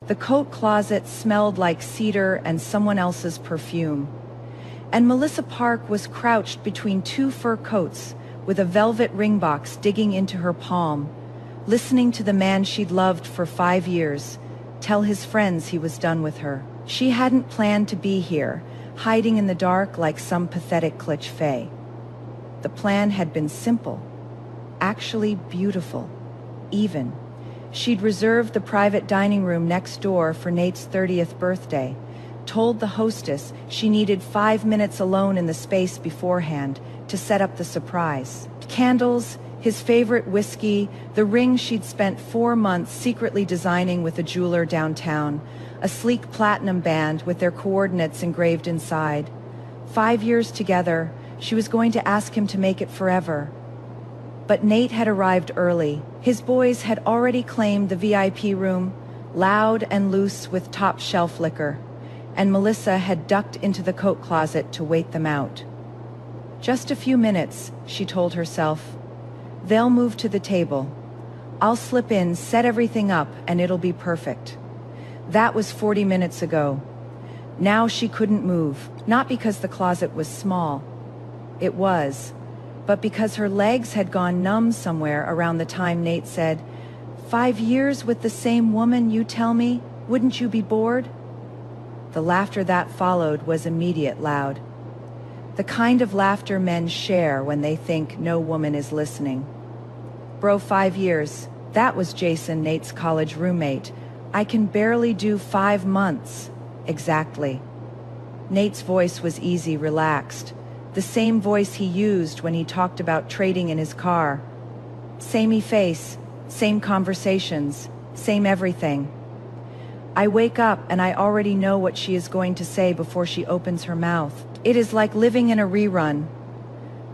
The coat closet smelled like cedar and someone else's perfume. And Melissa Park was crouched between two fur coats with a velvet ring box digging into her palm, listening to the man she'd loved for 5 years tell his friends he was done with her. She hadn't planned to be here, hiding in the dark like some pathetic cliché fae. The plan had been simple, actually beautiful, even. She'd reserved the private dining room next door for Nate's 30th birthday, told the hostess she needed 5 minutes alone in the space beforehand to set up the surprise. Candles, his favorite whiskey, the ring she'd spent 4 months secretly designing with a jeweler downtown, a sleek platinum band with their coordinates engraved inside. 5 years together, she was going to ask him to make it forever. But Nate had arrived early. His boys had already claimed the VIP room, loud and loose with top-shelf liquor, and Melissa had ducked into the coat closet to wait them out. Just a few minutes, she told herself. They'll move to the table. I'll slip in, set everything up, and it'll be perfect. That was 40 minutes ago. Now she couldn't move, not because the closet was small. It was, but because her legs had gone numb somewhere around the time Nate said, 5 years with the same woman, you tell me? Wouldn't you be bored? The laughter that followed was immediate, loud. The kind of laughter men share when they think no woman is listening. Bro, 5 years. That was Jason, Nate's college roommate. I can barely do 5 months. Exactly. Nate's voice was easy, relaxed. The same voice he used when he talked about trading in his car. Samey face, same conversations, same everything. I wake up and I already know what she is going to say before she opens her mouth. It is like living in a rerun.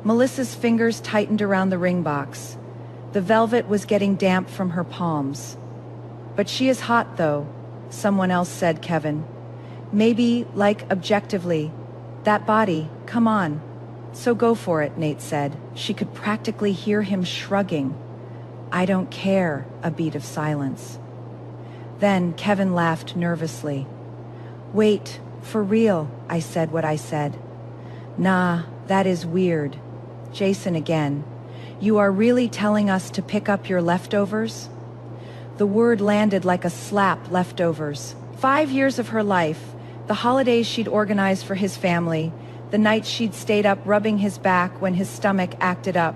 Melissa's fingers tightened around the ring box. The velvet was getting damp from her palms. But she is hot, though, someone else said, Kevin. Maybe, like, objectively. That body, come on. So go for it, Nate said. She could practically hear him shrugging. I don't care, a beat of silence. Then Kevin laughed nervously. Wait, for real, I said what I said. Nah, that is weird. Jason again. You are really telling us to pick up your leftovers? The word landed like a slap, leftovers. 5 years of her life, the holidays she'd organized for his family, the nights she'd stayed up rubbing his back when his stomach acted up,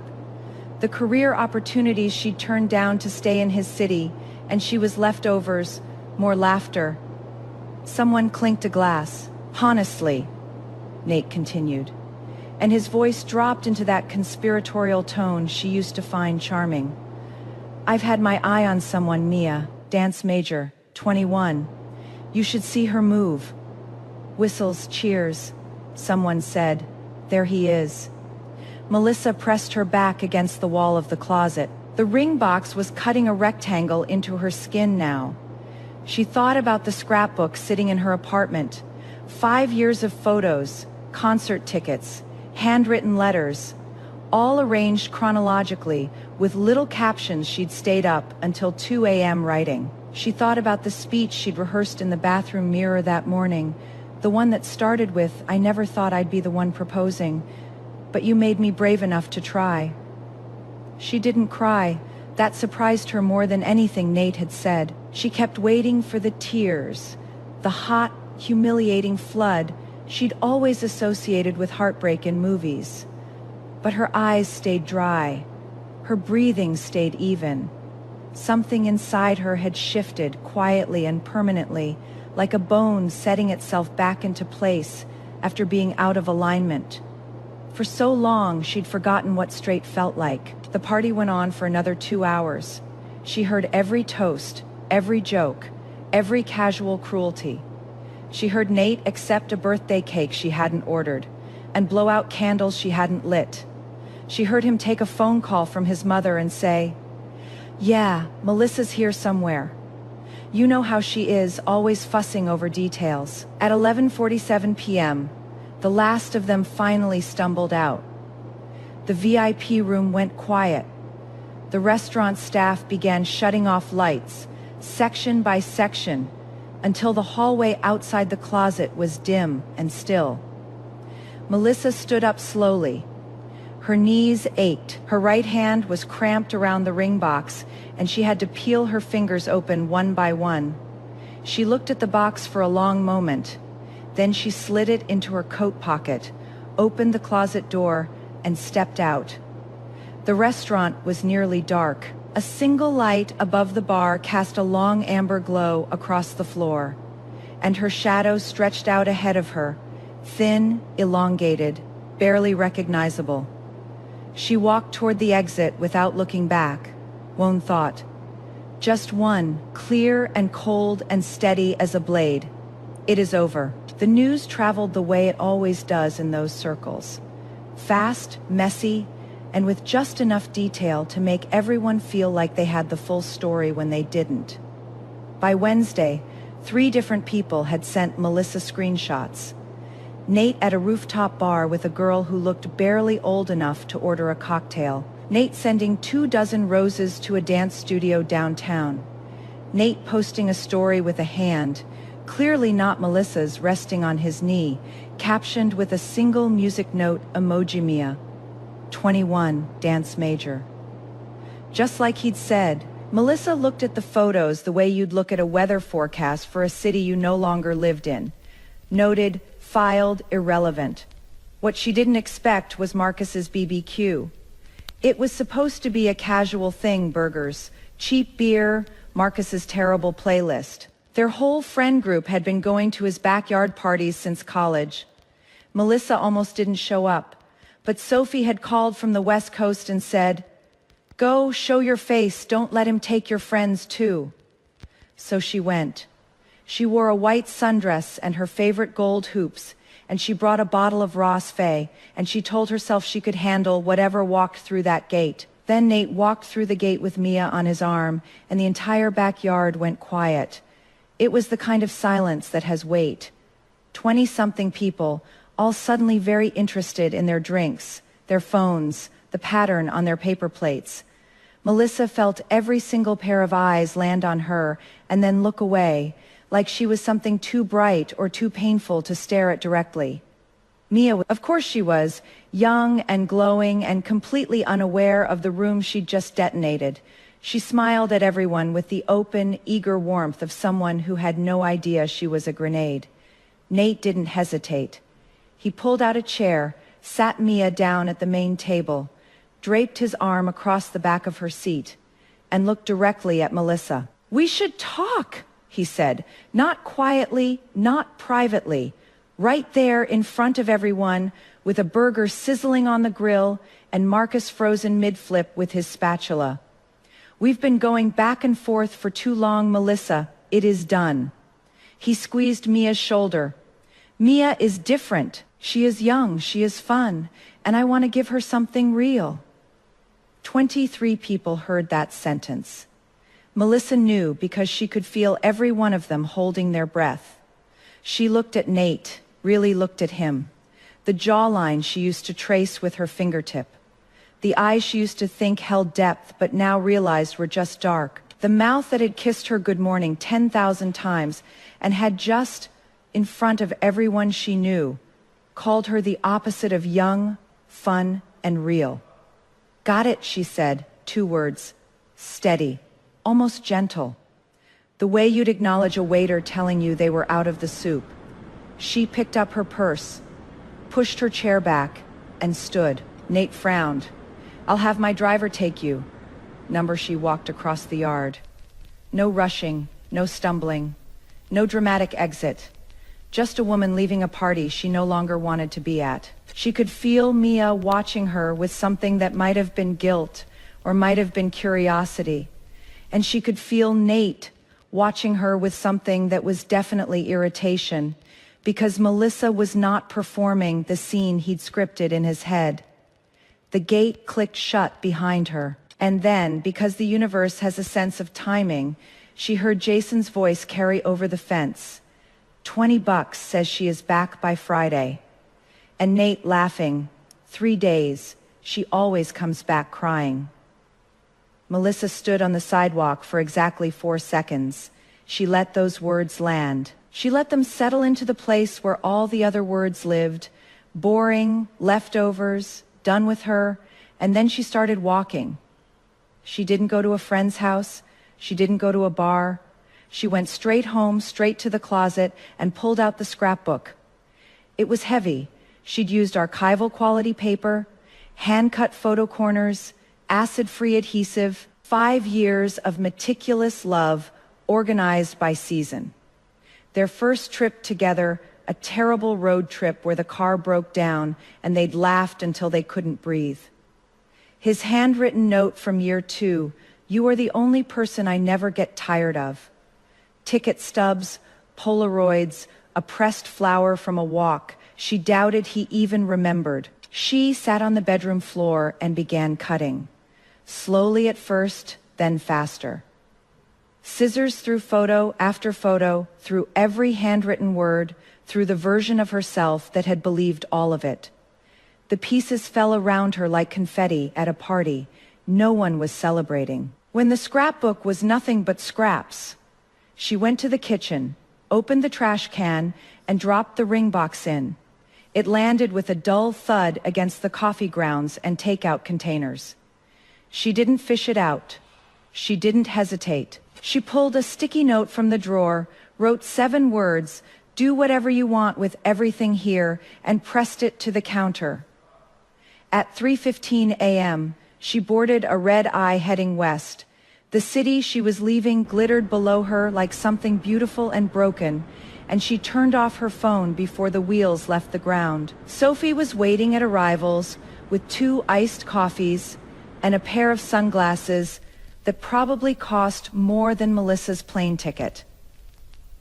the career opportunities she'd turned down to stay in his city, and she was leftovers, more laughter. Someone clinked a glass. Honestly, Nate continued, and his voice dropped into that conspiratorial tone she used to find charming. I've had my eye on someone, Mia, dance major, 21. You should see her move. Whistles, cheers. Someone said, there he is. Melissa pressed her back against the wall of the closet. The ring box was cutting a rectangle into her skin now. She thought about the scrapbook sitting in her apartment. 5 years of photos, concert tickets, handwritten letters, all arranged chronologically with little captions she'd stayed up until 2 a.m. writing. She thought about the speech she'd rehearsed in the bathroom mirror that morning, the one that started with, I never thought I'd be the one proposing, but you made me brave enough to try. She didn't cry. That surprised her more than anything Nate had said. She kept waiting for the tears, the hot, humiliating flood she'd always associated with heartbreak in movies. But her eyes stayed dry. Her breathing stayed even. Something inside her had shifted quietly and permanently, like a bone setting itself back into place after being out of alignment. For so long, she'd forgotten what straight felt like. The party went on for another 2 hours. She heard every toast, every joke, every casual cruelty. She heard Nate accept a birthday cake she hadn't ordered and blow out candles she hadn't lit. She heard him take a phone call from his mother and say, yeah, Melissa's here somewhere. You know how she is, always fussing over details. At 11:47 p.m., the last of them finally stumbled out. The VIP room went quiet. The restaurant staff began shutting off lights, section by section, until the hallway outside the closet was dim and still. Melissa stood up slowly. Her knees ached, her right hand was cramped around the ring box, and she had to peel her fingers open one by one. She looked at the box for a long moment. Then she slid it into her coat pocket, opened the closet door, and stepped out. The restaurant was nearly dark. A single light above the bar cast a long amber glow across the floor, and her shadow stretched out ahead of her, thin, elongated, barely recognizable. She walked toward the exit without looking back. One thought. Just one, clear and cold and steady as a blade. It is over. The news traveled the way it always does in those circles. Fast, messy, and with just enough detail to make everyone feel like they had the full story when they didn't. By Wednesday, 3 different people had sent Melissa screenshots. Nate at a rooftop bar with a girl who looked barely old enough to order a cocktail. Nate sending 24 roses to a dance studio downtown. Nate posting a story with a hand, clearly not Melissa's, resting on his knee, captioned with a single music note emoji Mia. 21, dance major. Just like he'd said, Melissa looked at the photos the way you'd look at a weather forecast for a city you no longer lived in. Noted, filed, irrelevant. What she didn't expect was Marcus's BBQ. It was supposed to be a casual thing: burgers, cheap beer, Marcus's terrible playlist. Their whole friend group had been going to his backyard parties since college. Melissa almost didn't show up, but Sophie had called from the West Coast and said, "Go, show your face, don't let him take your friends too." So she went. She wore a white sundress and her favorite gold hoops, and she brought a bottle of Ross Fay, and she told herself she could handle whatever walked through that gate. Then Nate walked through the gate with Mia on his arm, and the entire backyard went quiet. It was the kind of silence that has weight. 20-something people, all suddenly very interested in their drinks, their phones, the pattern on their paper plates. Melissa felt every single pair of eyes land on her and then look away, like she was something too bright or too painful to stare at directly. Mia, of course she was, young and glowing and completely unaware of the room she'd just detonated. She smiled at everyone with the open, eager warmth of someone who had no idea she was a grenade. Nate didn't hesitate. He pulled out a chair, sat Mia down at the main table, draped his arm across the back of her seat, and looked directly at Melissa. "We should talk," he said, not quietly, not privately, right there in front of everyone, with a burger sizzling on the grill and Marcus frozen mid-flip with his spatula. "We've been going back and forth for too long, Melissa. It is done." He squeezed Mia's shoulder. "Mia is different. She is young, she is fun, and I want to give her something real." 23 people heard that sentence. Melissa knew because she could feel every one of them holding their breath. She looked at Nate, really looked at him. The jawline she used to trace with her fingertip. The eyes she used to think held depth but now realized were just dark. The mouth that had kissed her good morning 10,000 times and had just, in front of everyone she knew, called her the opposite of young, fun, and real. "Got it," she said, 2 words. Steady, almost gentle. The way you'd acknowledge a waiter telling you they were out of the soup. She picked up her purse, pushed her chair back, and stood. Nate frowned. "I'll have my driver take you." Number she walked across the yard. No rushing, no stumbling, no dramatic exit. Just a woman leaving a party she no longer wanted to be at. She could feel Mia watching her with something that might have been guilt or might have been curiosity. And she could feel Nate watching her with something that was definitely irritation, because Melissa was not performing the scene he'd scripted in his head. The gate clicked shut behind her. And then, because the universe has a sense of timing, she heard Jason's voice carry over the fence. $20 says she is back by Friday. And Nate laughing, 3 days, she always comes back crying. Melissa stood on the sidewalk for exactly 4 seconds. she let those words land. She let them settle into the place where all the other words lived, boring, leftovers, done with her, and then she started walking. She didn't go to a friend's house. She didn't go to a bar. She went straight home, straight to the closet, and pulled out the scrapbook. It was heavy. She'd used archival quality paper, hand-cut photo corners, acid-free adhesive, 5 years of meticulous love organized by season. Their first trip together, a terrible road trip where the car broke down and they'd laughed until they couldn't breathe. His handwritten note from year 2, "You are the only person I never get tired of." Ticket stubs, Polaroids, a pressed flower from a walk. She doubted he even remembered. She sat on the bedroom floor and began cutting. Slowly at first, then faster. Scissors through photo after photo, through every handwritten word, through the version of herself that had believed all of it. The pieces fell around her like confetti at a party. No one was celebrating. When the scrapbook was nothing but scraps, she went to the kitchen, opened the trash can, and dropped the ring box in. It landed with a dull thud against the coffee grounds and takeout containers. She didn't fish it out. She didn't hesitate. She pulled a sticky note from the drawer, wrote 7 words, "Do whatever you want with everything here," and pressed it to the counter. At 3:15 a.m., she boarded a red-eye heading west. The city she was leaving glittered below her like something beautiful and broken, and she turned off her phone before the wheels left the ground. Sophie was waiting at arrivals with 2 iced coffees and a pair of sunglasses that probably cost more than Melissa's plane ticket.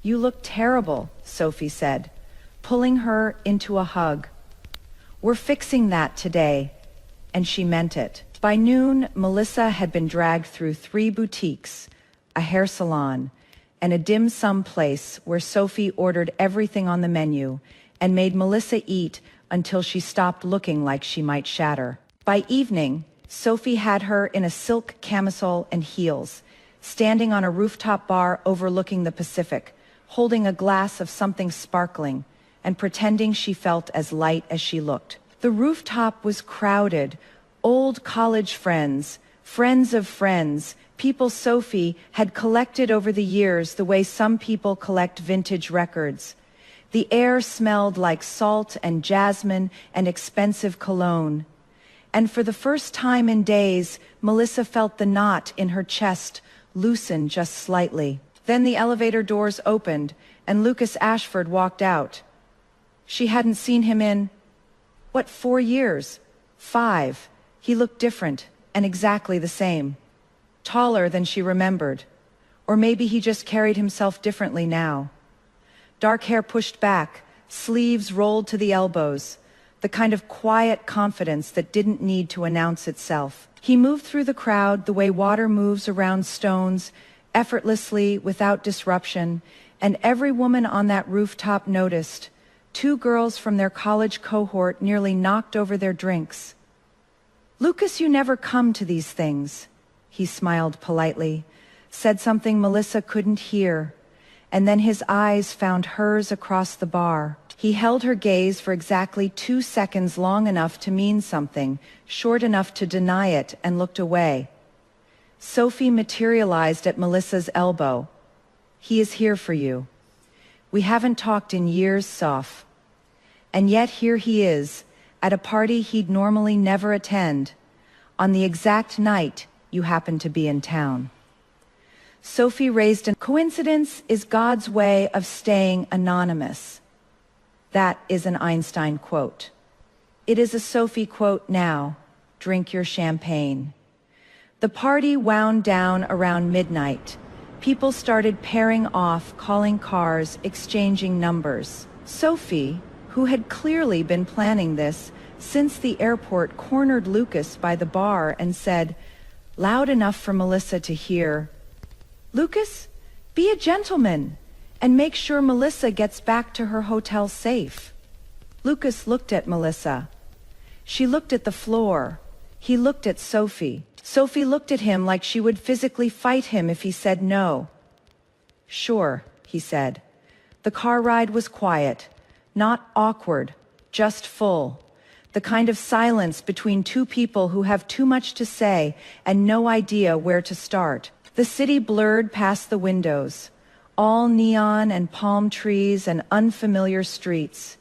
"You look terrible," Sophie said, pulling her into a hug. "We're fixing that today," and she meant it. By noon, Melissa had been dragged through 3 boutiques, a hair salon, and a dim sum place where Sophie ordered everything on the menu and made Melissa eat until she stopped looking like she might shatter. By evening, Sophie had her in a silk camisole and heels, standing on a rooftop bar overlooking the Pacific, holding a glass of something sparkling and pretending she felt as light as she looked. The rooftop was crowded, old college friends, friends of friends, people Sophie had collected over the years the way some people collect vintage records. The air smelled like salt and jasmine and expensive cologne. And for the first time in days, Melissa felt the knot in her chest loosen just slightly. Then the elevator doors opened, and Lucas Ashford walked out. She hadn't seen him in, 4 years? 5. He looked different, and exactly the same. Taller than she remembered. Or maybe he just carried himself differently now. Dark hair pushed back, sleeves rolled to the elbows, the kind of quiet confidence that didn't need to announce itself. He moved through the crowd the way water moves around stones, effortlessly, without disruption, and every woman on that rooftop noticed. 2 girls from their college cohort nearly knocked over their drinks. "Lucas, you never come to these things." He smiled politely, said something Melissa couldn't hear, and then his eyes found hers across the bar. He held her gaze for exactly 2 seconds, long enough to mean something, short enough to deny it, and looked away. Sophie materialized at Melissa's elbow. "He is here for you. We haven't talked in years, Soph. And yet here he is, at a party he'd normally never attend, on the exact night you happen to be in town." Sophie raised a coincidence is God's way of staying anonymous. That is an Einstein quote. It is a Sophie quote now. Drink your champagne. The party wound down around midnight. People started pairing off, calling cars, exchanging numbers. Sophie, who had clearly been planning this since the airport, cornered Lucas by the bar and said, loud enough for Melissa to hear, "Lucas, be a gentleman and make sure Melissa gets back to her hotel safe." Lucas looked at Melissa. She looked at the floor. He looked at Sophie. Sophie looked at him like she would physically fight him if he said no. Sure, he said. The car ride was quiet, not awkward, just full. The kind of silence between two people who have too much to say and no idea where to start. The city blurred past the windows, all neon and palm trees and unfamiliar streets.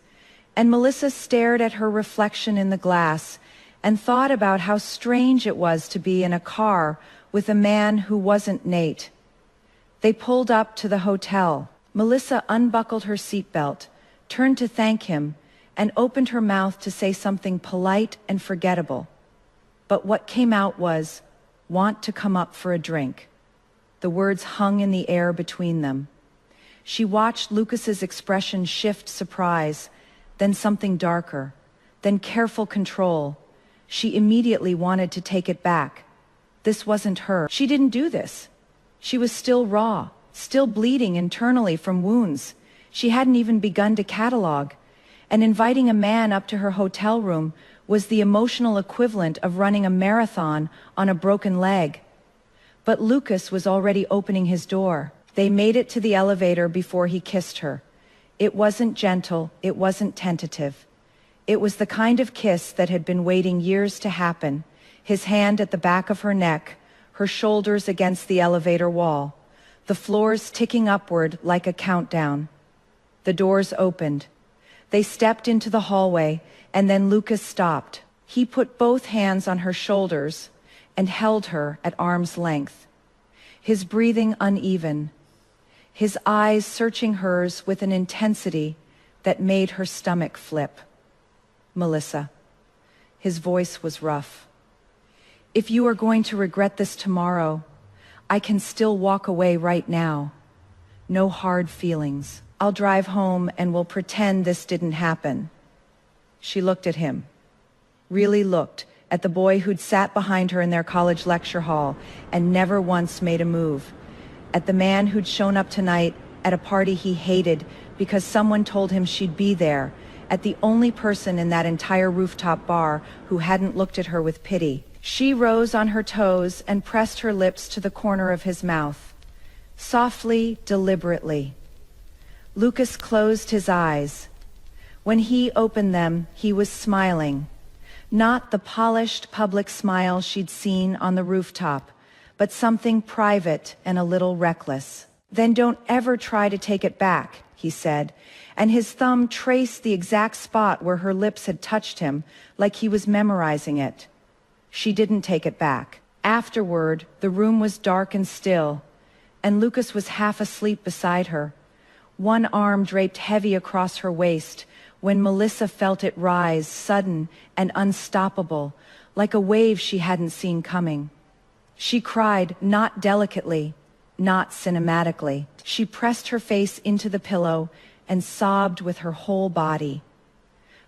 And Melissa stared at her reflection in the glass and thought about how strange it was to be in a car with a man who wasn't Nate. They pulled up to the hotel. Melissa unbuckled her seatbelt, turned to thank him, and opened her mouth to say something polite and forgettable. But what came out was, "Want to come up for a drink." The words hung in the air between them. She watched Lucas's expression shift surprise, then something darker, then careful control. She immediately wanted to take it back. This wasn't her. She didn't do this. She was still raw, still bleeding internally from wounds. She hadn't even begun to catalog. And inviting a man up to her hotel room was the emotional equivalent of running a marathon on a broken leg. But Lucas was already opening his door. They made it to the elevator before he kissed her. It wasn't gentle, it wasn't tentative. It was the kind of kiss that had been waiting years to happen, his hand at the back of her neck, her shoulders against the elevator wall, the floors ticking upward like a countdown. The doors opened. They stepped into the hallway, and then Lucas stopped. He put both hands on her shoulders and held her at arm's length, his breathing uneven, his eyes searching hers with an intensity that made her stomach flip. "Melissa." His voice was rough. "If you are going to regret this tomorrow, I can still walk away right now. No hard feelings. I'll drive home and we'll pretend this didn't happen." She looked at him, really looked at the boy who'd sat behind her in their college lecture hall and never once made a move, at the man who'd shown up tonight at a party he hated because someone told him she'd be there, at the only person in that entire rooftop bar who hadn't looked at her with pity. She rose on her toes and pressed her lips to the corner of his mouth, softly, deliberately. Lucas closed his eyes. When he opened them, he was smiling. Not the polished public smile she'd seen on the rooftop, but something private and a little reckless. "Then don't ever try to take it back," he said, and his thumb traced the exact spot where her lips had touched him, like he was memorizing it. She didn't take it back. Afterward, the room was dark and still, and Lucas was half asleep beside her, one arm draped heavy across her waist, when Melissa felt it rise, sudden and unstoppable, like a wave she hadn't seen coming. She cried, not delicately, not cinematically. She pressed her face into the pillow and sobbed with her whole body.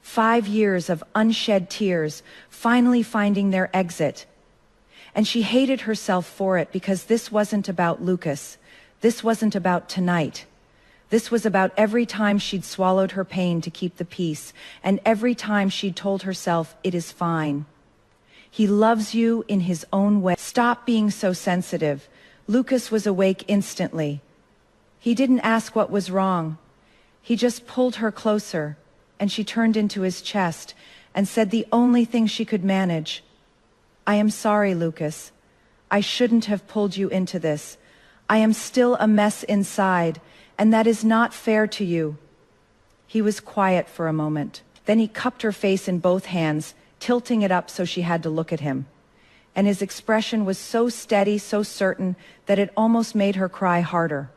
5 years of unshed tears finally finding their exit. And she hated herself for it, because this wasn't about Lucas. This wasn't about tonight. This was about every time she'd swallowed her pain to keep the peace, and every time she'd told herself, "It is fine. He loves you in his own way. Stop being so sensitive." Lucas was awake instantly. He didn't ask what was wrong. He just pulled her closer, and she turned into his chest and said the only thing she could manage. "I am sorry, Lucas. I shouldn't have pulled you into this. I am still a mess inside, and that is not fair to you." He was quiet for a moment. Then he cupped her face in both hands, tilting it up so she had to look at him. And his expression was so steady, so certain, that it almost made her cry harder.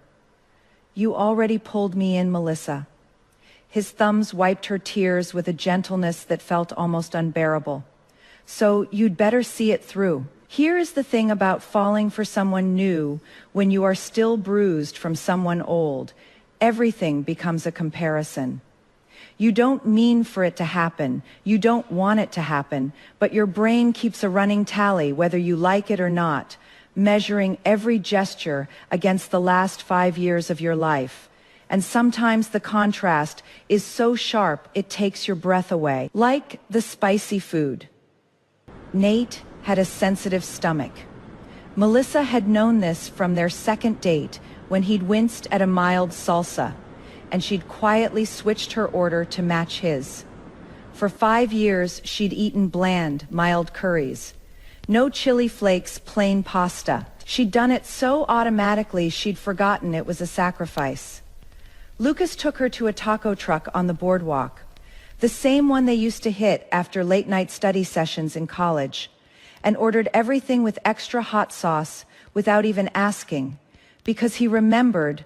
"You already pulled me in, Melissa." His thumbs wiped her tears with a gentleness that felt almost unbearable. "So you'd better see it through. Here is the thing about falling for someone new when you are still bruised from someone old. Everything becomes a comparison. You don't mean for it to happen. You don't want it to happen, but your brain keeps a running tally whether you like it or not, measuring every gesture against the last 5 years of your life. And sometimes the contrast is so sharp it takes your breath away, like the spicy food. Nate had a sensitive stomach. Melissa had known this from their second date, when he'd winced at a mild salsa, and she'd quietly switched her order to match his. For 5 years, she'd eaten bland, mild curries. No chili flakes, plain pasta. She'd done it so automatically she'd forgotten it was a sacrifice. Lucas took her to a taco truck on the boardwalk, the same one they used to hit after late-night study sessions in college, and ordered everything with extra hot sauce without even asking, because he remembered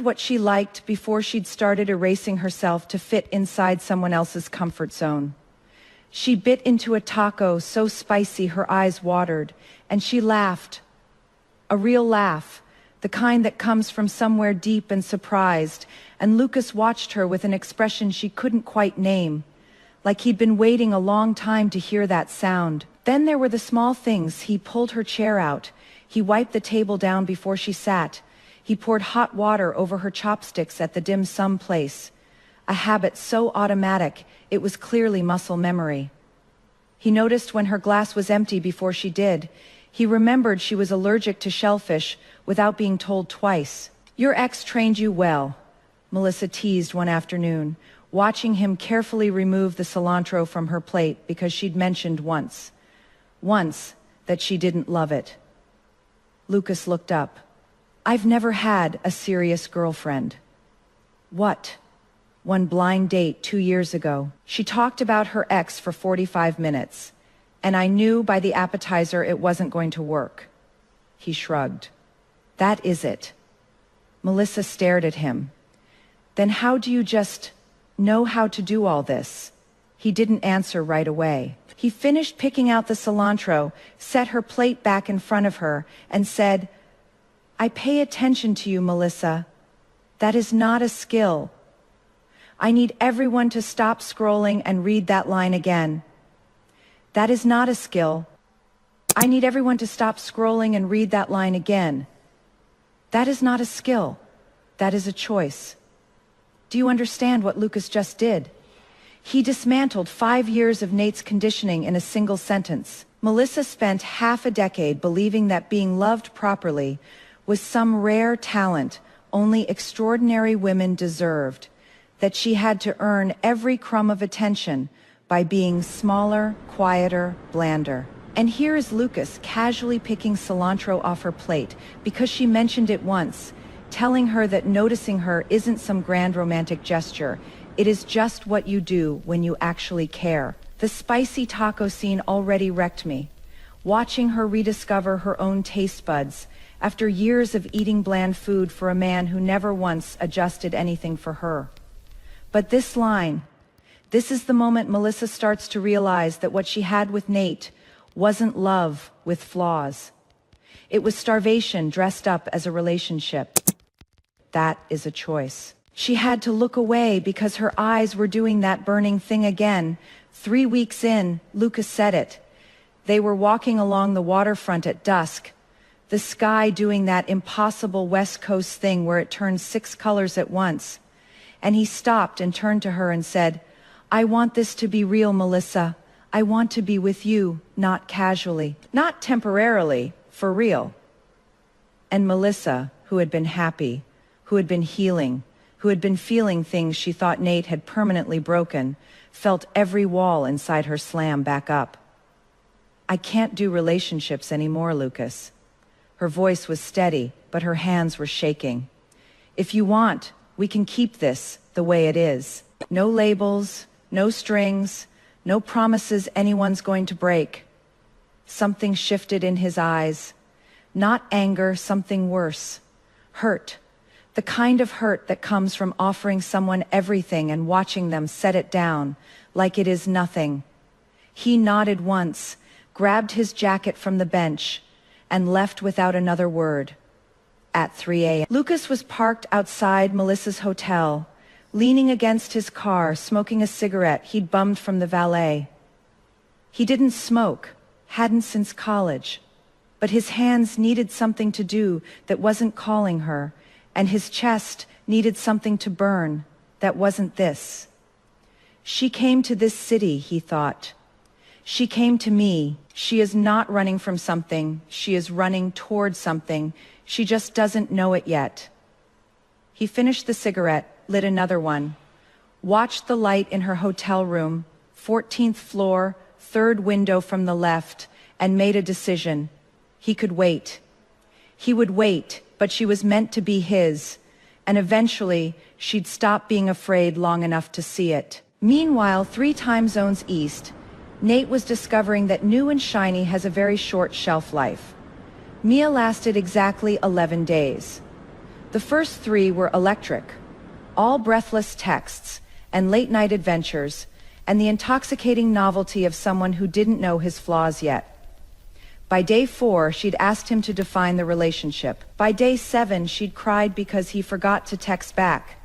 what she liked before she'd started erasing herself to fit inside someone else's comfort zone. She bit into a taco so spicy her eyes watered, and she laughed. A real laugh, the kind that comes from somewhere deep and surprised, and Lucas watched her with an expression she couldn't quite name, like he'd been waiting a long time to hear that sound. Then there were the small things. He pulled her chair out. He wiped the table down before she sat. He poured hot water over her chopsticks at the dim sum place, a habit so automatic it was clearly muscle memory. He noticed when her glass was empty before she did. He remembered she was allergic to shellfish without being told twice. "Your ex trained you well," Melissa teased one afternoon, watching him carefully remove the cilantro from her plate because she'd mentioned once that she didn't love it. Lucas looked up. "I've never had a serious girlfriend." "What?" "One blind date 2 years ago. She talked about her ex for 45 minutes, and I knew by the appetizer it wasn't going to work." He shrugged. "That is it." Melissa stared at him. "Then how do you just know how to do all this?" He didn't answer right away. He finished picking out the cilantro, set her plate back in front of her, and said, "I pay attention to you, Melissa. That is not a skill. I need everyone to stop scrolling and read that line again. That is not a skill. I need everyone to stop scrolling and read that line again. That is not a skill. That is a choice." Do you understand what Lucas just did? He dismantled 5 years of Nate's conditioning in a single sentence. Melissa spent half a decade believing that being loved properly was some rare talent only extraordinary women deserved, that she had to earn every crumb of attention by being smaller, quieter, blander. And here is Lucas casually picking cilantro off her plate because she mentioned it once, telling her that noticing her isn't some grand romantic gesture. It is just what you do when you actually care. The spicy taco scene already wrecked me. Watching her rediscover her own taste buds after years of eating bland food for a man who never once adjusted anything for her. But this line, this is the moment Melissa starts to realize that what she had with Nate wasn't love with flaws. It was starvation dressed up as a relationship. That is a choice. She had to look away because her eyes were doing that burning thing again. 3 weeks in, Lucas said it. They were walking along the waterfront at dusk, the sky doing that impossible West Coast thing where it turns 6 colors at once. And he stopped and turned to her and said, "I want this to be real, Melissa. I want to be with you, not casually, not temporarily, for real." And Melissa, who had been happy, who had been healing, who had been feeling things she thought Nate had permanently broken, felt every wall inside her slam back up. "I can't do relationships anymore, Lucas." Her voice was steady, but her hands were shaking. "If you want, we can keep this the way it is. No labels, no strings, no promises anyone's going to break." Something shifted in his eyes. Not anger, something worse. Hurt. The kind of hurt that comes from offering someone everything and watching them set it down like it is nothing. He nodded once, grabbed his jacket from the bench, and left without another word. At 3 a.m. Lucas was parked outside Melissa's hotel, leaning against his car, smoking a cigarette he'd bummed from the valet. He didn't smoke, hadn't since college, but his hands needed something to do that wasn't calling her, and his chest needed something to burn that wasn't this. She came to this city, he thought. She came to me. She is not running from something. She is running toward something. She just doesn't know it yet. He finished the cigarette, lit another one, watched the light in her hotel room, 14th floor, third window from the left, and made a decision. He could wait. He would wait, but she was meant to be his, and eventually she'd stop being afraid long enough to see it. Meanwhile, 3 time zones east, Nate was discovering that new and shiny has a very short shelf life. Mia lasted exactly 11 days. The first 3 were electric, all breathless texts and late-night adventures, and the intoxicating novelty of someone who didn't know his flaws yet. By day 4, she'd asked him to define the relationship. By day 7, she'd cried because he forgot to text back.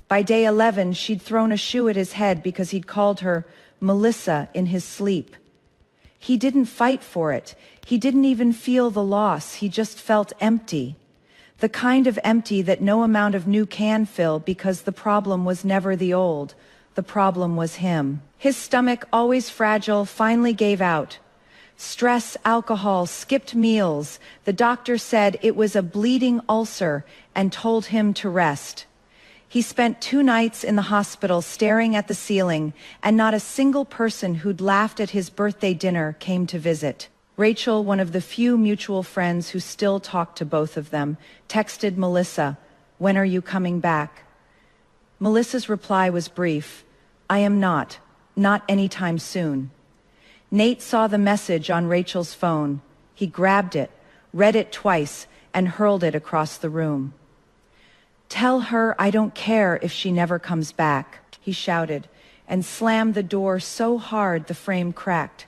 By day 11, she'd thrown a shoe at his head because he'd called her Melissa in his sleep. He didn't fight for it. He didn't even feel the loss. He just felt empty. The kind of empty that no amount of new can fill, because the problem was never the old. The problem was him. His stomach, always fragile, finally gave out. Stress, alcohol, skipped meals. The doctor said it was a bleeding ulcer and told him to rest. He spent 2 nights in the hospital staring at the ceiling, and not a single person who'd laughed at his birthday dinner came to visit. Rachel, one of the few mutual friends who still talked to both of them, texted Melissa, "When are you coming back?" Melissa's reply was brief, "I am not anytime soon." Nate saw the message on Rachel's phone. He grabbed it, read it twice, and hurled it across the room. "Tell her I don't care if she never comes back," he shouted, and slammed the door so hard the frame cracked.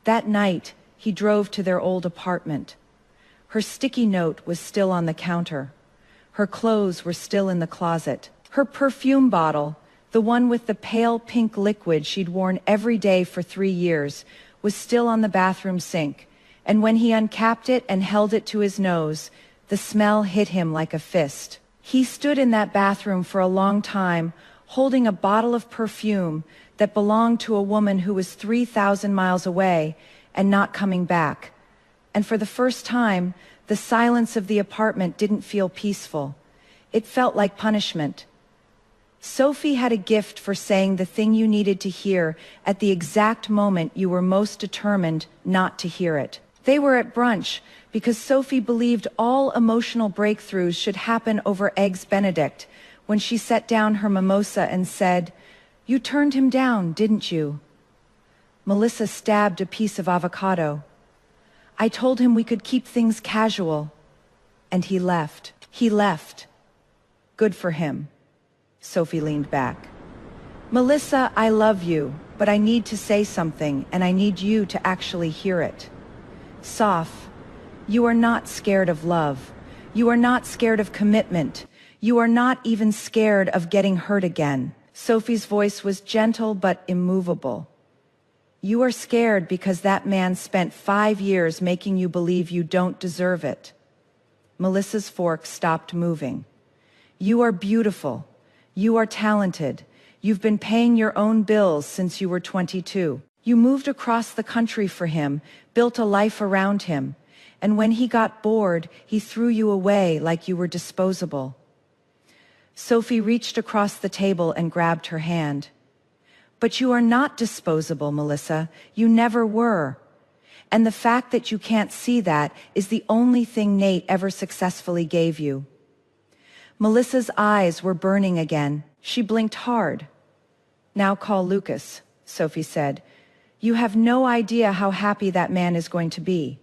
That night, he drove to their old apartment. Her sticky note was still on the counter. Her clothes were still in the closet. Her perfume bottle, the one with the pale pink liquid she'd worn every day for 3 years, was still on the bathroom sink, and when he uncapped it and held it to his nose, the smell hit him like a fist. He stood in that bathroom for a long time, holding a bottle of perfume that belonged to a woman who was 3,000 miles away and not coming back. And for the first time, the silence of the apartment didn't feel peaceful. It felt like punishment. Sophie had a gift for saying the thing you needed to hear at the exact moment you were most determined not to hear it. They were at brunch because Sophie believed all emotional breakthroughs should happen over Eggs Benedict when she set down her mimosa and said, "You turned him down, didn't you?" Melissa stabbed a piece of avocado. "I told him we could keep things casual." And he left. He left. Good for him. Sophie leaned back. "Melissa, I love you, but I need to say something, and I need you to actually hear it. Soph, you are not scared of love. You are not scared of commitment. You are not even scared of getting hurt again." Sophie's voice was gentle but immovable. "You are scared because that man spent 5 years making you believe you don't deserve it." Melissa's fork stopped moving. "You are beautiful. You are talented. You've been paying your own bills since you were 22. You moved across the country for him, built a life around him, and when he got bored, he threw you away like you were disposable." Sophie reached across the table and grabbed her hand. "But you are not disposable, Melissa. You never were. And the fact that you can't see that is the only thing Nate ever successfully gave you." Melissa's eyes were burning again. She blinked hard. "Now call Lucas," Sophie said. "You have no idea how happy that man is going to be."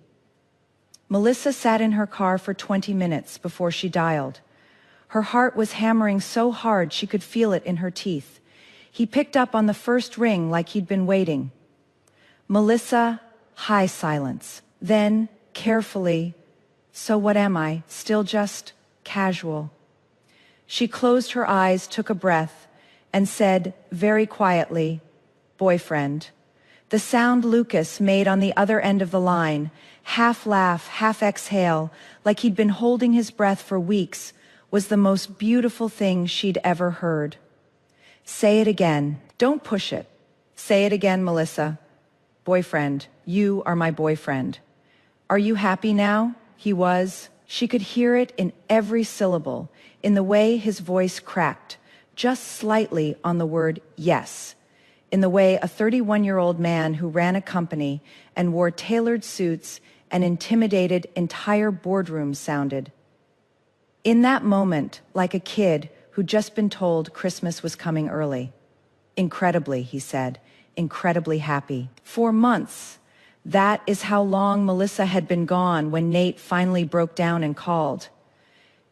Melissa sat in her car for 20 minutes before she dialed. Her heart was hammering so hard she could feel it in her teeth. He picked up on the first ring like he'd been waiting. "Melissa," high silence. Then, carefully, "So what am I? Still just casual?" She closed her eyes, took a breath, and said very quietly, "Boyfriend." The sound Lucas made on the other end of the line, half laugh, half exhale, like he'd been holding his breath for weeks, was the most beautiful thing she'd ever heard. "Say it again. Don't push it. Say it again, Melissa. Boyfriend, you are my boyfriend." "Are you happy now?" He was. She could hear it in every syllable, in the way his voice cracked, just slightly on the word yes, in the way a 31-year-old man who ran a company and wore tailored suits and intimidated entire boardrooms sounded. In that moment, like a kid who'd just been told Christmas was coming early. Incredibly, he said, incredibly happy. For months. That is how long Melissa had been gone when Nate finally broke down and called.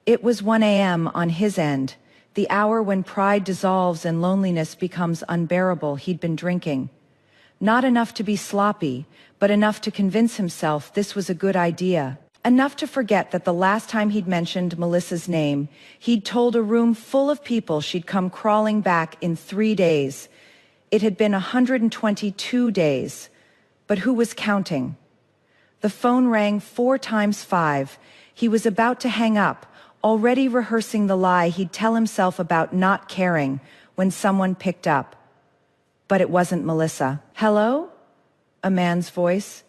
It was 1 a.m. on his end, the hour when pride dissolves and loneliness becomes unbearable. He'd been drinking. Not enough to be sloppy, but enough to convince himself this was a good idea. Enough to forget that the last time he'd mentioned Melissa's name, he'd told a room full of people she'd come crawling back in 3 days. It had been 122 days. But who was counting? The phone rang 4 times 5. He was about to hang up, already rehearsing the lie he'd tell himself about not caring, when someone picked up. But it wasn't Melissa. Hello? A man's voice.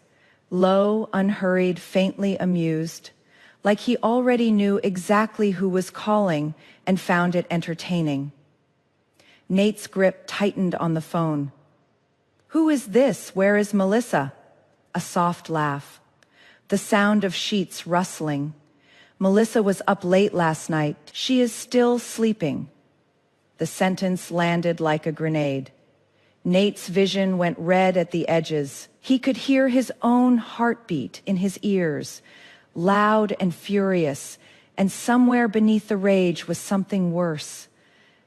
Low, unhurried, faintly amused. Like he already knew exactly who was calling and found it entertaining. Nate's grip tightened on the phone. Who is this? Where is Melissa? A soft laugh. The sound of sheets rustling. Melissa was up late last night. She is still sleeping. The sentence landed like a grenade. Nate's vision went red at the edges. He could hear his own heartbeat in his ears, loud and furious, and somewhere beneath the rage was something worse.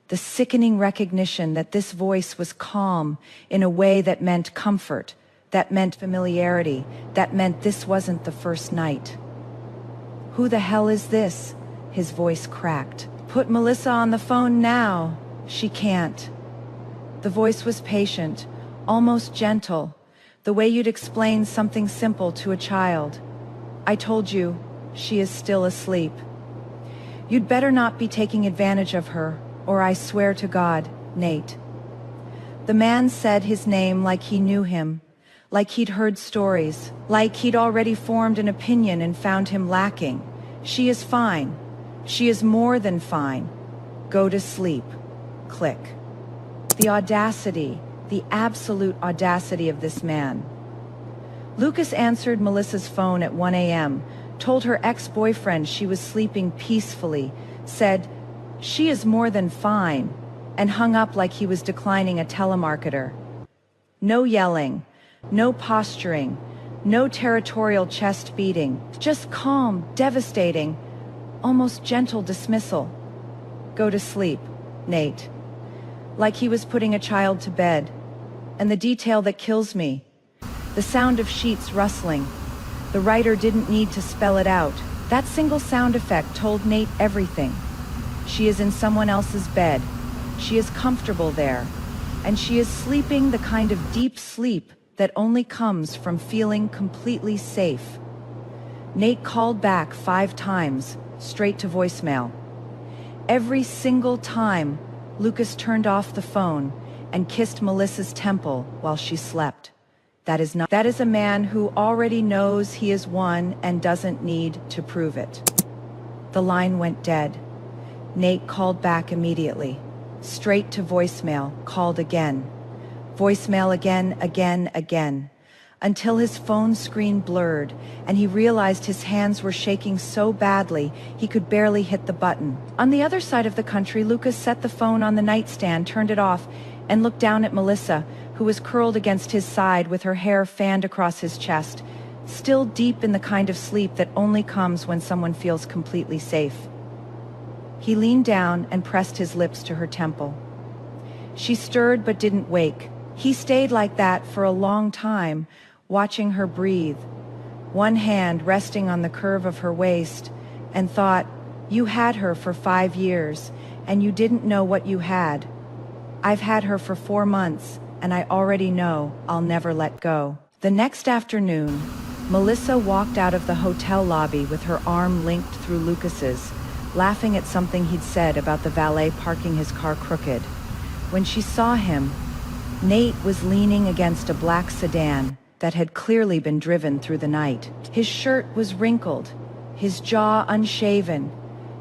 The sickening recognition that this voice was calm in a way that meant comfort, that meant familiarity, that meant this wasn't the first night. Who the hell is this? His voice cracked. Put Melissa on the phone now. She can't. The voice was patient, almost gentle, the way you'd explain something simple to a child. I told you, she is still asleep. You'd better not be taking advantage of her, or I swear to God, Nate. The man said his name like he knew him, like he'd heard stories, like he'd already formed an opinion and found him lacking. She is fine. She is more than fine. Go to sleep. Click. The audacity, the absolute audacity of this man. Lucas answered Melissa's phone at 1 a.m., told her ex-boyfriend she was sleeping peacefully, said, "She is more than fine," and hung up like he was declining a telemarketer. No yelling, no posturing, no territorial chest beating, just calm, devastating, almost gentle dismissal. Go to sleep, Nate. Like he was putting a child to bed. And the detail that kills me, the sound of sheets rustling. The writer didn't need to spell it out. That single sound effect told Nate everything. She is in someone else's bed. She is comfortable there. And she is sleeping the kind of deep sleep that only comes from feeling completely safe. Nate called back 5 times, straight to voicemail. Every single time, Lucas turned off the phone and kissed Melissa's temple while she slept. That is a man who already knows he is one and doesn't need to prove it. The line went dead. Nate called back immediately. Straight to voicemail, called again. Voicemail again, until his phone screen blurred and he realized his hands were shaking so badly he could barely hit the button. On the other side of the country, Lucas set the phone on the nightstand, turned it off, and looked down at Melissa, who was curled against his side with her hair fanned across his chest, still deep in the kind of sleep that only comes when someone feels completely safe. He leaned down and pressed his lips to her temple. She stirred but didn't wake. He stayed like that for a long time, watching her breathe, one hand resting on the curve of her waist, and thought, you had her for 5 years, and you didn't know what you had. I've had her for 4 months, and I already know I'll never let go. The next afternoon, Melissa walked out of the hotel lobby with her arm linked through Lucas's, laughing at something he'd said about the valet parking his car crooked. When she saw him, Nate was leaning against a black sedan that had clearly been driven through the night. His shirt was wrinkled, his jaw unshaven,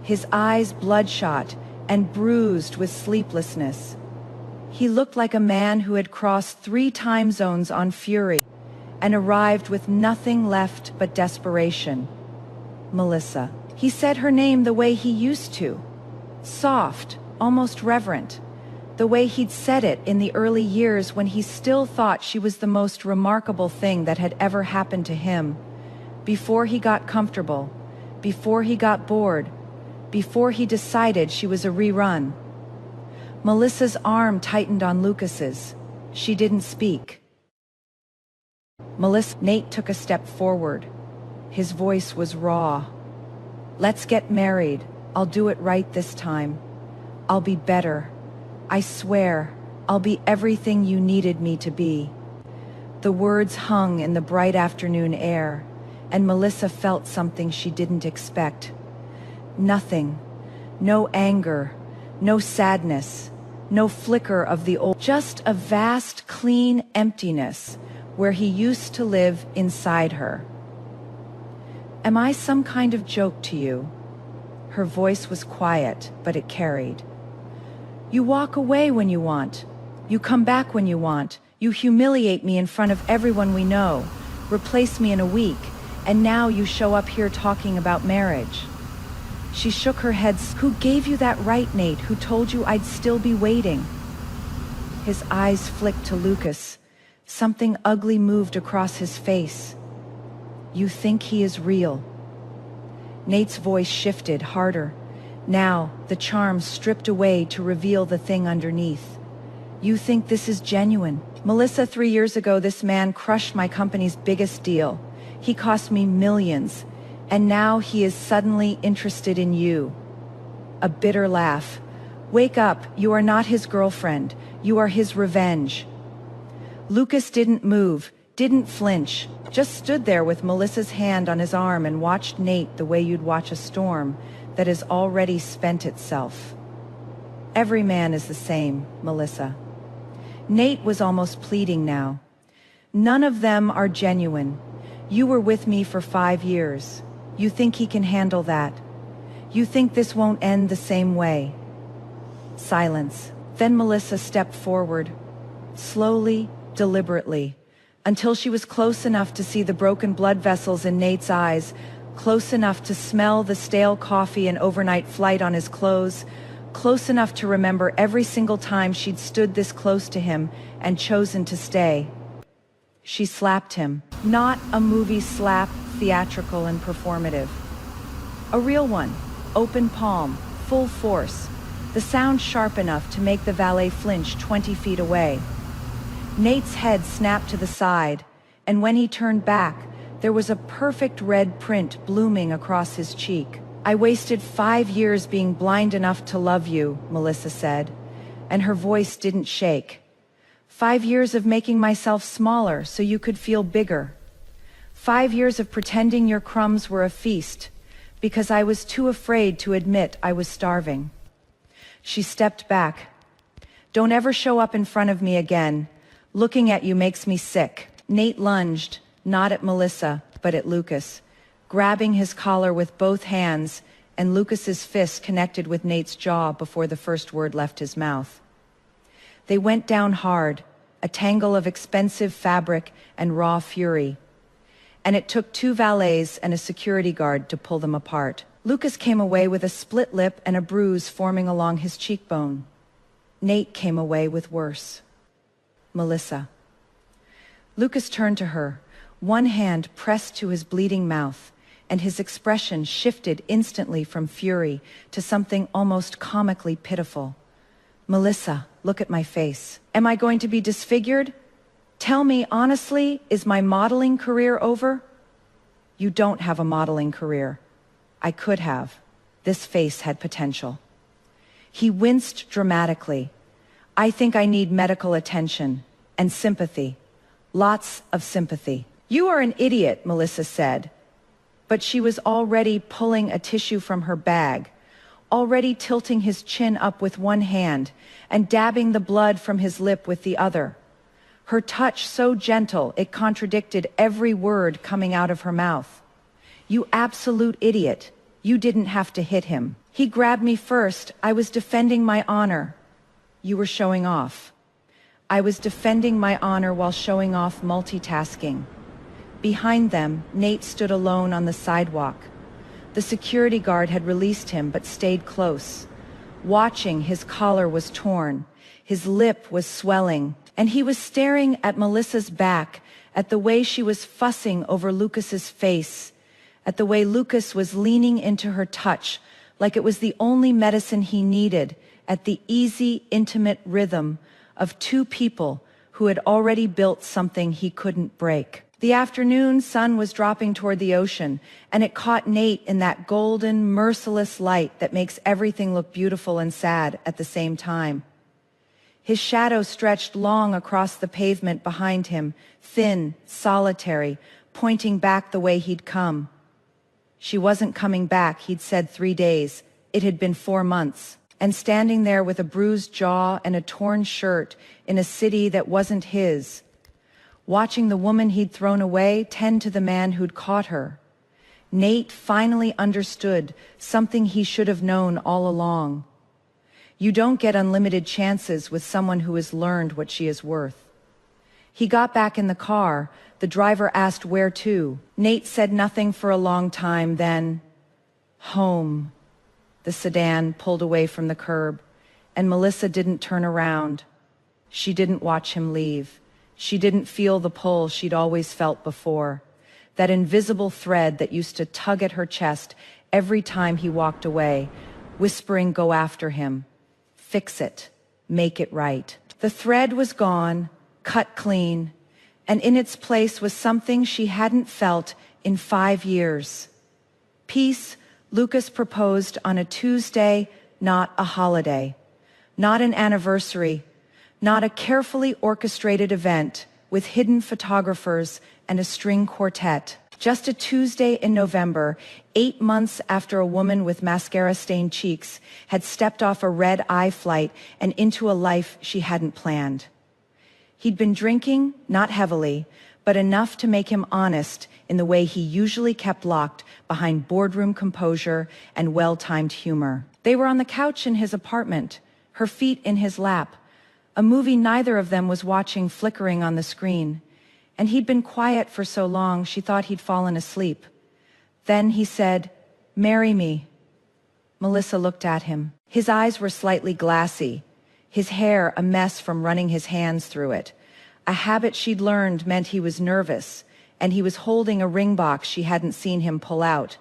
his eyes bloodshot and bruised with sleeplessness. He looked like a man who had crossed 3 time zones on fury and arrived with nothing left but desperation. Melissa. He said her name the way he used to. Soft, almost reverent. The way he'd said it in the early years when he still thought she was the most remarkable thing that had ever happened to him. Before he got comfortable, before he got bored, before he decided she was a rerun. Melissa's arm tightened on Lucas's. She didn't speak. Nate took a step forward. His voice was raw. "Let's get married. I'll do it right this time. I'll be better. I swear, I'll be everything you needed me to be." The words hung in the bright afternoon air, and Melissa felt something she didn't expect. Nothing. No anger, no sadness, no flicker of the old, just a vast, clean emptiness where he used to live inside her. "Am I some kind of joke to you?" Her voice was quiet, but it carried. "You walk away when you want. You come back when you want. You humiliate me in front of everyone we know, replace me in a week, and now you show up here talking about marriage." She shook her head. "Who gave you that right, Nate? Who told you I'd still be waiting?" His eyes flicked to Lucas. Something ugly moved across his face. "You think he is real?" Nate's voice shifted, harder. Now, the charm stripped away to reveal the thing underneath. "You think this is genuine?" "Melissa, 3 years ago this man crushed my company's biggest deal. He cost me millions, and now he is suddenly interested in you." A bitter laugh. "Wake up, you are not his girlfriend. You are his revenge." Lucas didn't move, didn't flinch, just stood there with Melissa's hand on his arm and watched Nate the way you'd watch a storm that has already spent itself. "Every man is the same, Melissa." Nate was almost pleading now. "None of them are genuine. You were with me for 5 years. You think he can handle that? You think this won't end the same way?" Silence. Then Melissa stepped forward, slowly, deliberately, until she was close enough to see the broken blood vessels in Nate's eyes, close enough to smell the stale coffee and overnight flight on his clothes, close enough to remember every single time she'd stood this close to him and chosen to stay. She slapped him. Not a movie slap, theatrical and performative. A real one, open palm, full force, the sound sharp enough to make the valet flinch 20 feet away. Nate's head snapped to the side, and when he turned back, there was a perfect red print blooming across his cheek. "I wasted 5 years being blind enough to love you," Melissa said, and her voice didn't shake. "5 years of making myself smaller so you could feel bigger. 5 years of pretending your crumbs were a feast, because I was too afraid to admit I was starving." She stepped back. "Don't ever show up in front of me again. Looking at you makes me sick." Nate lunged, not at Melissa, but at Lucas, grabbing his collar with both hands, and Lucas's fist connected with Nate's jaw before the first word left his mouth. They went down hard, a tangle of expensive fabric and raw fury. And it took 2 valets and a security guard to pull them apart. Lucas came away with a split lip and a bruise forming along his cheekbone. Nate came away with worse. Melissa. Lucas turned to her, one hand pressed to his bleeding mouth, and his expression shifted instantly from fury to something almost comically pitiful. "Melissa, look at my face. Am I going to be disfigured? Tell me honestly, is my modeling career over?" "You don't have a modeling career." "I could have." This face had potential. He winced dramatically. "I think I need medical attention and sympathy. Lots of sympathy." "You are an idiot," Melissa said. But she was already pulling a tissue from her bag, already tilting his chin up with one hand and dabbing the blood from his lip with the other. Her touch so gentle it contradicted every word coming out of her mouth. You absolute idiot. You didn't have to hit him. He grabbed me first. I was defending my honor. You were showing off. I was defending my honor while showing off, multitasking. Behind them, Nate stood alone on the sidewalk. The security guard had released him but stayed close. Watching, his collar was torn. His lip was swelling. And he was staring at Melissa's back, at the way she was fussing over Lucas's face, at the way Lucas was leaning into her touch like it was the only medicine he needed, at the easy, intimate rhythm of two people who had already built something he couldn't break. The afternoon sun was dropping toward the ocean, and it caught Nate in that golden, merciless light that makes everything look beautiful and sad at the same time. His shadow stretched long across the pavement behind him, thin, solitary, pointing back the way he'd come. She wasn't coming back, he'd said 3 days. It had been 4 months. And standing there with a bruised jaw and a torn shirt in a city that wasn't his, watching the woman he'd thrown away tend to the man who'd caught her. Nate finally understood something he should have known all along. You don't get unlimited chances with someone who has learned what she is worth. He got back in the car. The driver asked where to. Nate said nothing for a long time, then, home. The sedan pulled away from the curb, and Melissa didn't turn around. She didn't watch him leave. She didn't feel the pull she'd always felt before, that invisible thread that used to tug at her chest every time he walked away, whispering, "Go after him. Fix it. Make it right." The thread was gone, cut clean, and in its place was something she hadn't felt in 5 years. Peace. Lucas proposed on a Tuesday, not a holiday, not an anniversary, not a carefully orchestrated event with hidden photographers and a string quartet. Just a Tuesday in November, 8 months after a woman with mascara-stained cheeks had stepped off a red-eye flight and into a life she hadn't planned. He'd been drinking, not heavily, but enough to make him honest in the way he usually kept locked behind boardroom composure and well-timed humor. They were on the couch in his apartment, her feet in his lap, a movie neither of them was watching flickering on the screen, and he'd been quiet for so long she thought he'd fallen asleep. Then he said, "Marry me." Melissa looked at him. His eyes were slightly glassy, his hair a mess from running his hands through it. A habit she'd learned meant he was nervous, and he was holding a ring box she hadn't seen him pull out.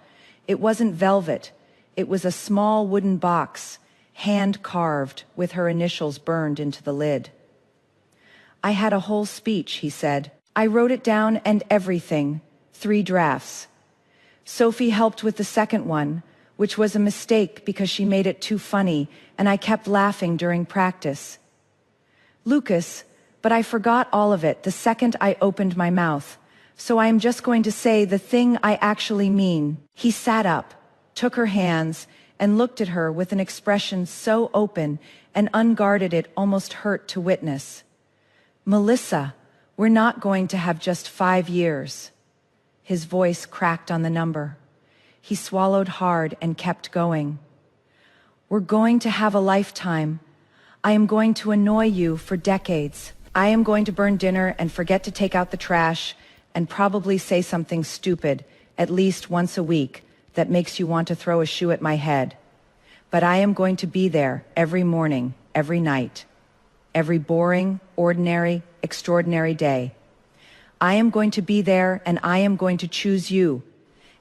It wasn't velvet. It was a small wooden box, hand-carved, with her initials burned into the lid. "I had a whole speech," he said. "I wrote it down and everything, 3 drafts. Sophie helped with the second one, which was a mistake because she made it too funny, and I kept laughing during practice. Lucas, but I forgot all of it the second I opened my mouth, so I am just going to say the thing I actually mean." He sat up, took her hands, and looked at her with an expression so open and unguarded it almost hurt to witness. "Melissa, we're not going to have just 5 years." His voice cracked on the number. He swallowed hard and kept going. "We're going to have a lifetime. I am going to annoy you for decades. I am going to burn dinner and forget to take out the trash and probably say something stupid at least once a week that makes you want to throw a shoe at my head. But I am going to be there every morning, every night, every boring, ordinary, extraordinary day. I am going to be there, and I am going to choose you,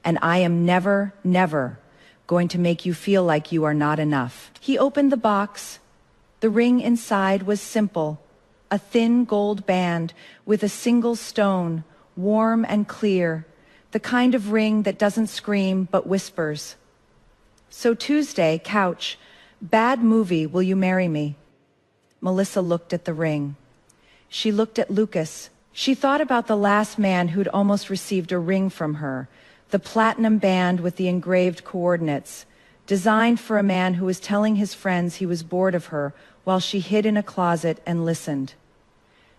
and I am never, never going to make you feel like you are not enough." He opened the box. The ring inside was simple, a thin gold band with a single stone, warm and clear, the kind of ring that doesn't scream but whispers. "So Tuesday, couch, bad movie, will you marry me?" Melissa looked at the ring. She looked at Lucas. She thought about the last man who'd almost received a ring from her, the platinum band with the engraved coordinates, designed for a man who was telling his friends he was bored of her while she hid in a closet and listened.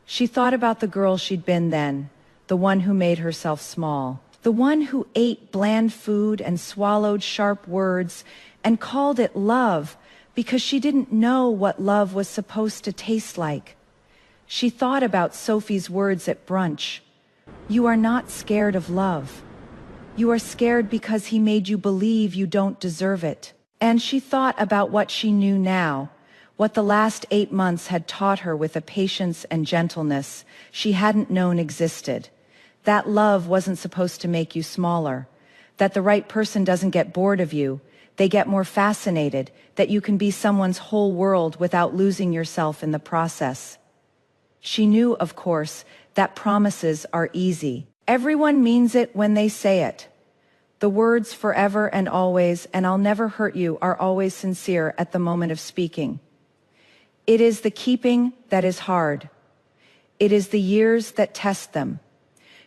She thought about the girl she'd been then, the one who made herself small. The one who ate bland food and swallowed sharp words and called it love because she didn't know what love was supposed to taste like. She thought about Sophie's words at brunch. You are not scared of love. You are scared because he made you believe you don't deserve it. And she thought about what she knew now, what the last 8 months had taught her with a patience and gentleness she hadn't known existed. That love wasn't supposed to make you smaller, that the right person doesn't get bored of you, they get more fascinated, that you can be someone's whole world without losing yourself in the process. She knew, of course, that promises are easy. Everyone means it when they say it. The words forever and always and I'll never hurt you are always sincere at the moment of speaking. It is the keeping that is hard. It is the years that test them.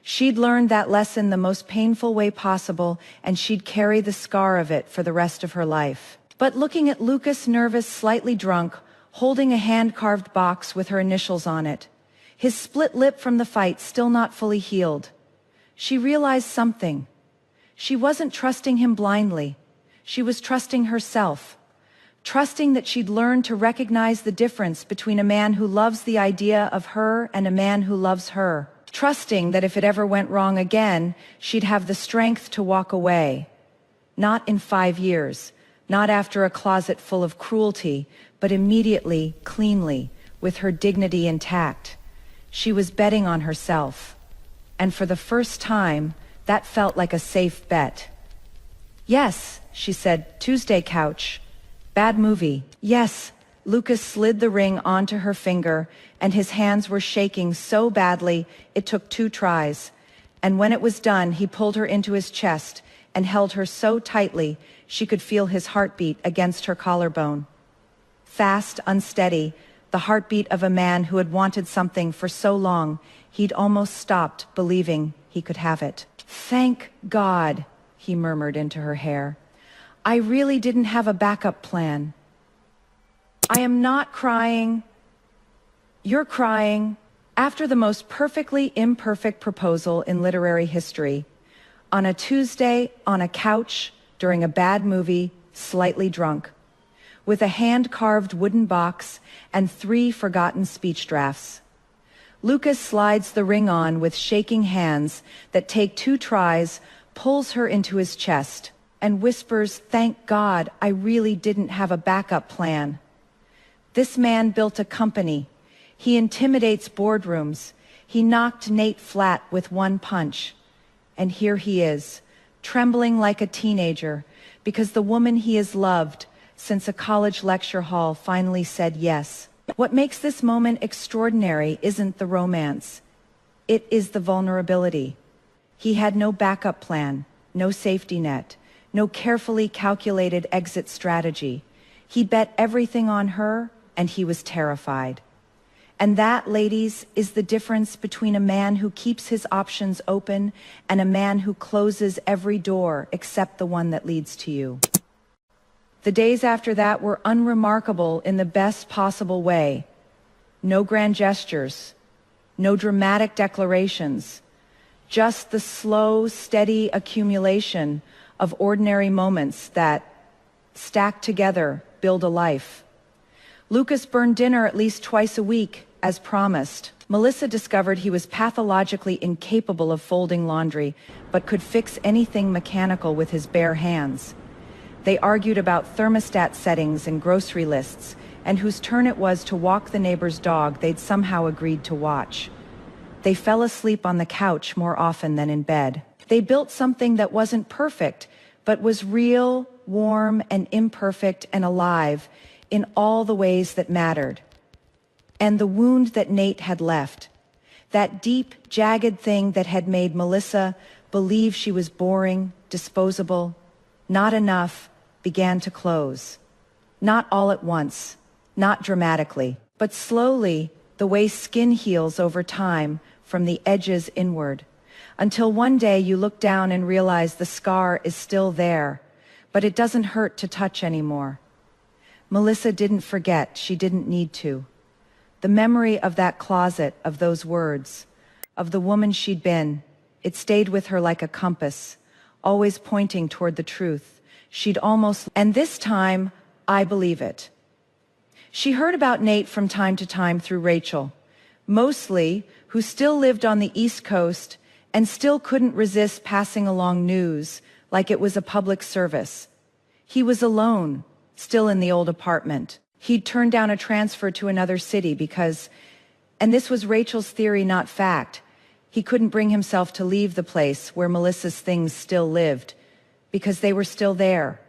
She'd learned that lesson the most painful way possible, and she'd carry the scar of it for the rest of her life. But looking at Lucas, nervous, slightly drunk, holding a hand-carved box with her initials on it, his split lip from the fight still not fully healed, she realized something. She wasn't trusting him blindly. She was trusting herself. Trusting that she'd learned to recognize the difference between a man who loves the idea of her and a man who loves her. Trusting that if it ever went wrong again, she'd have the strength to walk away. Not in 5 years, not after a closet full of cruelty, but immediately, cleanly, with her dignity intact. She was betting on herself. And for the first time, that felt like a safe bet. Yes, she said, Tuesday couch. Bad movie. Yes. Lucas slid the ring onto her finger, and his hands were shaking so badly it took 2 tries. And when it was done, he pulled her into his chest and held her so tightly she could feel his heartbeat against her collarbone. Fast, unsteady, the heartbeat of a man who had wanted something for so long, he'd almost stopped believing he could have it. Thank God, he murmured into her hair. I really didn't have a backup plan. I am not crying. You're crying. After the most perfectly imperfect proposal in literary history, on a Tuesday, on a couch, during a bad movie, slightly drunk, with a hand-carved wooden box and 3 forgotten speech drafts. Lucas slides the ring on with shaking hands that take 2 tries, pulls her into his chest, and whispers, thank God I really didn't have a backup plan. This man built a company. He intimidates boardrooms. He knocked Nate flat with 1 punch. And here he is, trembling like a teenager, because the woman he has loved since a college lecture hall finally said yes. What makes this moment extraordinary isn't the romance. It is the vulnerability. He had no backup plan, no safety net, no carefully calculated exit strategy. He bet everything on her, and he was terrified. And that, ladies, is the difference between a man who keeps his options open and a man who closes every door except the one that leads to you. The days after that were unremarkable in the best possible way. No grand gestures, no dramatic declarations, just the slow, steady accumulation of ordinary moments that, stacked together, build a life. Lucas burned dinner at least twice a week, as promised. Melissa discovered he was pathologically incapable of folding laundry, but could fix anything mechanical with his bare hands. They argued about thermostat settings and grocery lists, and whose turn it was to walk the neighbor's dog they'd somehow agreed to watch. They fell asleep on the couch more often than in bed. They built something that wasn't perfect, but was real, warm, and imperfect and alive in all the ways that mattered. And the wound that Nate had left, that deep, jagged thing that had made Melissa believe she was boring, disposable, not enough, began to close. Not all at once, not dramatically, but slowly, the way skin heals over time from the edges inward, until one day you look down and realize the scar is still there, but it doesn't hurt to touch anymore. Melissa didn't forget, she didn't need to. The memory of that closet, of those words, of the woman she'd been, It stayed with her like a compass, always pointing toward the truth. And this time, I believe it. She heard about Nate from time to time through Rachel, mostly who still lived on the East Coast and still couldn't resist passing along news like it was a public service. He was alone, still in the old apartment. He'd turned down a transfer to another city because, and this was Rachel's theory, not fact, he couldn't bring himself to leave the place where Melissa's things still lived, because they were still there.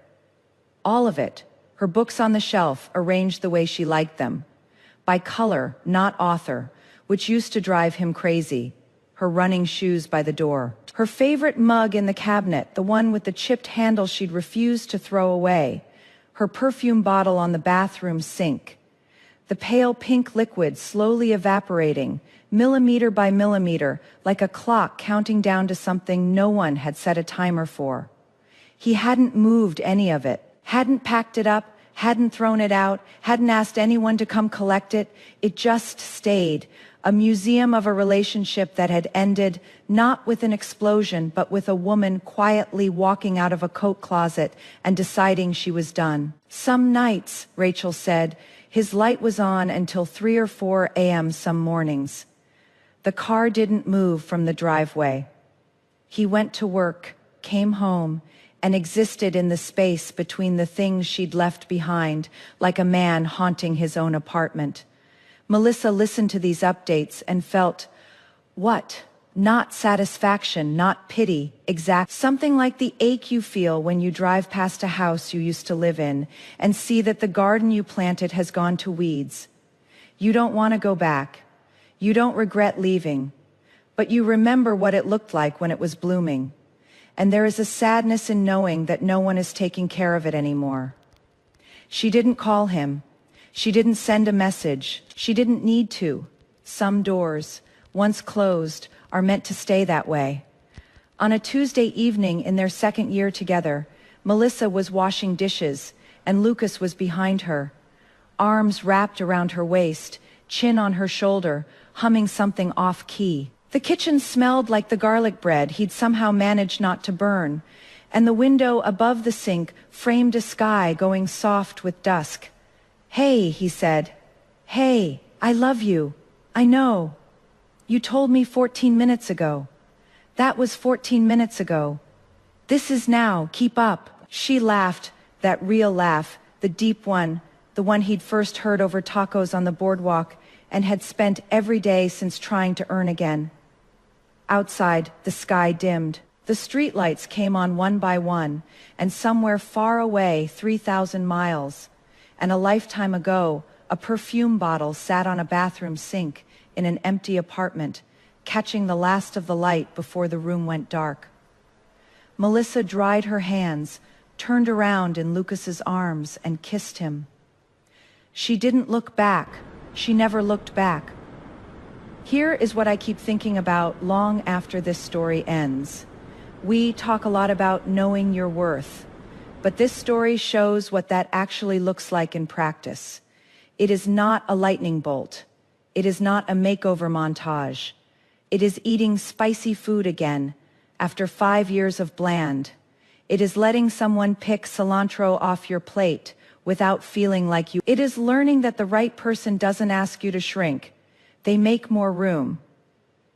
All of it, her books on the shelf arranged the way she liked them, by color, not author, which used to drive him crazy, her running shoes by the door, her favorite mug in the cabinet, the one with the chipped handle she'd refused to throw away, her perfume bottle on the bathroom sink, the pale pink liquid slowly evaporating, millimeter by millimeter, like a clock counting down to something no one had set a timer for. He hadn't moved any of it, hadn't packed it up, hadn't thrown it out, hadn't asked anyone to come collect it. It just stayed, a museum of a relationship that had ended, not with an explosion, but with a woman quietly walking out of a coat closet and deciding she was done. Some nights, Rachel said, his light was on until 3 or 4 a.m. some mornings. The car didn't move from the driveway. He went to work, came home, and existed in the space between the things she'd left behind, like a man haunting his own apartment. Melissa listened to these updates and felt, what? Not satisfaction, not pity, something like the ache you feel when you drive past a house you used to live in and see that the garden you planted has gone to weeds. You don't want to go back. You don't regret leaving, but you remember what it looked like when it was blooming. And there is a sadness in knowing that no one is taking care of it anymore. She didn't call him. She didn't send a message. She didn't need to. Some doors, once closed, are meant to stay that way. On a Tuesday evening in their second year together, Melissa was washing dishes, and Lucas was behind her, arms wrapped around her waist, chin on her shoulder, humming something off-key. The kitchen smelled like the garlic bread he'd somehow managed not to burn, and the window above the sink framed a sky going soft with dusk. "Hey," he said. "Hey, I love you. I know. You told me 14 minutes ago. That was 14 minutes ago. This is now, keep up." She laughed, that real laugh, the deep one, the one he'd first heard over tacos on the boardwalk and had spent every day since trying to earn again. Outside, the sky dimmed. The streetlights came on one by one, and somewhere far away, 3,000 miles, and a lifetime ago, a perfume bottle sat on a bathroom sink in an empty apartment, catching the last of the light before the room went dark. Melissa dried her hands, turned around in Lucas's arms, and kissed him. She didn't look back. She never looked back. Here is what I keep thinking about long after this story ends. We talk a lot about knowing your worth, but this story shows what that actually looks like in practice. It is not a lightning bolt. It is not a makeover montage. It is eating spicy food again after 5 years of bland. It is letting someone pick cilantro off your plate without feeling like you. It is learning that the right person doesn't ask you to shrink. They make more room.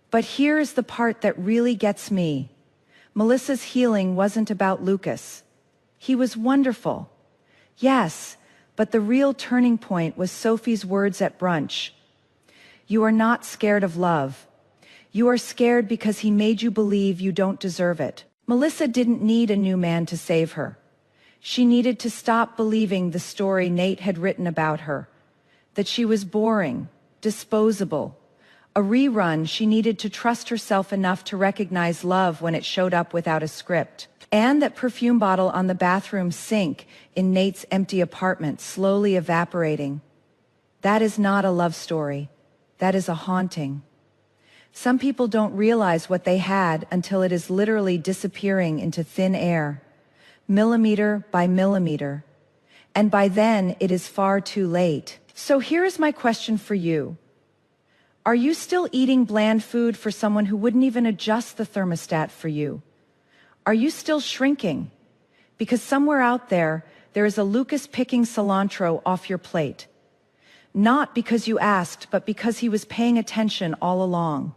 But here's the part that really gets me. Melissa's healing wasn't about Lucas. He was wonderful. Yes, but the real turning point was Sophie's words at brunch. You are not scared of love. You are scared because he made you believe you don't deserve it. Melissa didn't need a new man to save her. She needed to stop believing the story Nate had written about her, that she was boring, disposable, a rerun. She needed to trust herself enough to recognize love when it showed up without a script. And that perfume bottle on the bathroom sink in Nate's empty apartment slowly evaporating. That is not a love story. That is a haunting. Some people don't realize what they had until it is literally disappearing into thin air, millimeter by millimeter. And by then, it is far too late. So here is my question for you. Are you still eating bland food for someone who wouldn't even adjust the thermostat for you? Are you still shrinking? Because somewhere out there, there is a Lucas picking cilantro off your plate. Not because you asked, but because he was paying attention all along.